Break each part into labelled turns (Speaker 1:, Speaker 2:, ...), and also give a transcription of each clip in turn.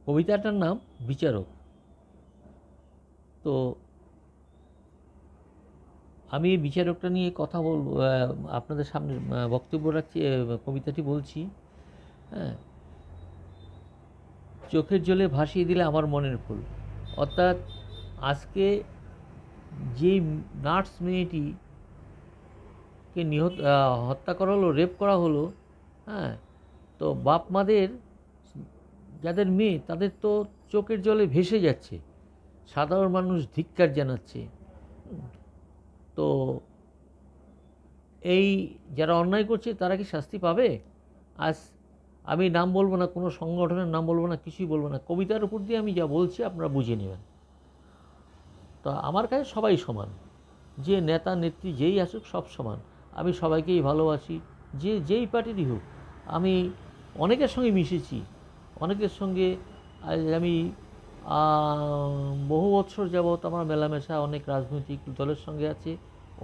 Speaker 1: কবিতাটার নাম বিচারক। তো আমি এই বিচারকটা নিয়ে কথা বলবো, আপনাদের সামনে বক্তব্য রাখছি, কবিতাটি বলছি। হ্যাঁ, চোখের জলে ভাসিয়ে দিলে আমার মনের ফুল। অর্থাৎ আজকে যেই নার্স মেয়েটিকে হত্যা করা হলো, রেপ করা হলো, হ্যাঁ, তো বাপ মাদের যাদের মেয়ে তাদের তো চোখের জলে ভেসে যাচ্ছে, সাধারণ মানুষ ধিক্কার জানাচ্ছে। তো এই যারা অন্যায় করছে তারা কি শাস্তি পাবে? আজ আমি নাম বলবো না, কোনো সংগঠনের নাম বলবো না, কিছুই বলবো না, কবিতার উপর দিয়ে আমি যা বলছি আপনারা বুঝে নেবেন। তো আমার কাছে সবাই সমান, যে নেতা নেত্রী যেই আসুক সব সমান। আমি সবাইকেই ভালোবাসি, যে যেই পার্টিরই হোক। আমি অনেকের সঙ্গে মিশেছি, অনেকের সঙ্গে আমি বহু বছর যাবৎ আমার মেলামেশা অনেক রাজনৈতিক দলের সঙ্গে আছে,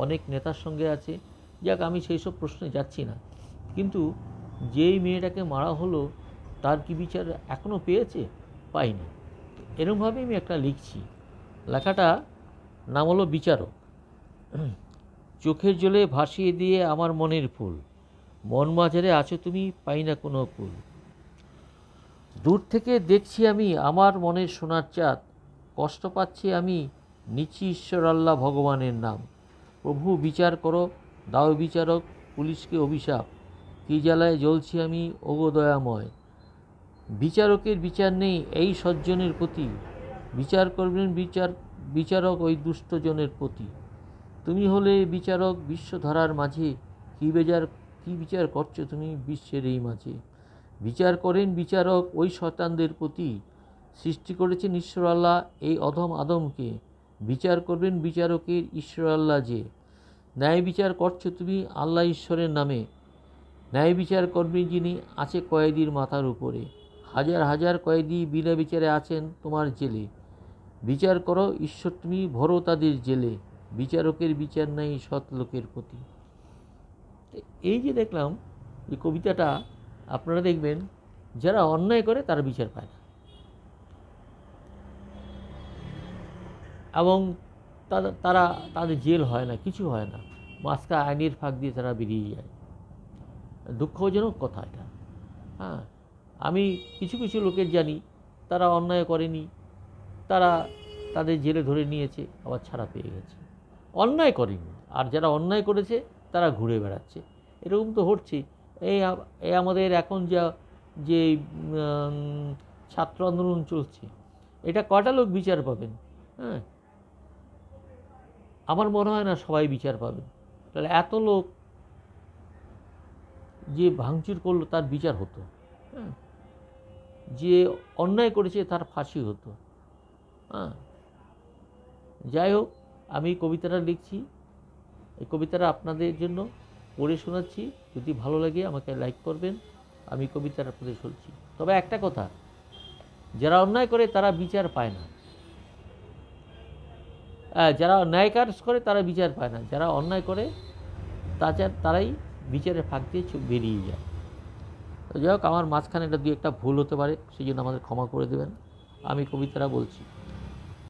Speaker 1: অনেক নেতার সঙ্গে আছে। যাক, আমি সেই সব প্রশ্নে যাচ্ছি না। কিন্তু যেই মেয়েটাকে মারা হলো তার কি বিচার এখনও পেয়েছে? পাইনি। এরকমভাবে আমি একটা লিখছি। লেখাটা নাম হলো বিচারক। চোখের জলে ভাসিয়ে দিয়ে আমার মনের ফুল, মন বাজারে আছো তুমি, পাই না কোনো কুল। দূর থেকে দেখছি আমি আমার মনের সোনার চাঁদ, কষ্ট পাচ্ছি আমি, নিচ্ছি ঈশ্বর আল্লাহ ভগবানের নাম। প্রভু বিচার করো, দাও বিচারক, পুলিশকে অভিশাপ, কী জ্বালায় জ্বলছি আমি, ওগো দয়াময়। বিচারকের বিচার নেই এই সজ্জনের প্রতি, বিচার করবেন বিচারক ওই দুষ্টজনের প্রতি। তুমি হলে বিচারক বিশ্বধারার মাঝে, কি বিচার করছো তুমি বিশ্বের এই মাঝে। বিচার করেন বিচারক ওই শয়তানদের প্রতি, সৃষ্টি করেছেন ঈশ্বর আল্লাহ এই অধম আদমকে। বিচার করবেন বিচারকের ঈশ্বর আল্লাহ যে। ন্যায় বিচার করছো তুমি আল্লাহ ঈশ্বরের নামে, ন্যায় বিচার করবেন যিনি আছে কয়েদির মাথার উপরে। হাজার হাজার কয়েদি বিনা বিচারে আছেন তোমার জেলে। বিচার করো ঈশ্বর তুমি, ভরো তাদের জেলে, বিচারকের বিচার নাই সৎ লোকের প্রতি। এই যে দেখলাম এই কবিতাটা, আপনারা দেখবেন যারা অন্যায় করে তারা বিচার পায় না, এবং তাদের জেল হয় না, কিছু হয় না, মাঝখানে আইনের ফাঁক দিয়ে তারা বেরিয়ে যায়। দুঃখজনক কথা এটা। হ্যাঁ, আমি কিছু কিছু লোকের জানি তারা অন্যায় করেনি, তারা তাদের জেলে ধরে নিয়েছে, আবার ছাড়া পেয়ে গেছে। অন্যায় করেনি, আর যারা অন্যায় করেছে তারা ঘুরে বেড়াচ্ছে। এরকম তো হচ্ছে। এই আমাদের এখন যে ছাত্র আন্দোলন চলছে, এটা কটা লোক বিচার পাবেন? হ্যাঁ, আমার মনে হয় না সবাই বিচার পাবেন। তাহলে এত লোক যে ভাঙচুর করলো তার বিচার হতো, হ্যাঁ, যে অন্যায় করেছে তার ফাঁসি হতো। হ্যাঁ, যাই হোক, আমি কবিতাটা লিখছি, এই কবিতাটা আপনাদের জন্য পড়ে শোনাচ্ছি। যদি ভালো লাগে আমাকে লাইক করবেন। আমি কবিতাটা আপনাদের শুনছি। তবে একটা কথা, যারা অন্যায় করে তারা বিচার পায় না, যারা ন্যায় কাজ করে তারা বিচার পায় না, যারা অন্যায় করে তারাই বিচারের ফাঁক দিয়ে বেরিয়ে যায়। তো যাই হোক, আমার মাঝখানে এটা দুই একটা ভুল হতে পারে, সেই জন্য আমাদের ক্ষমা করে দেবেন। আমি কবিতাটা বলছি।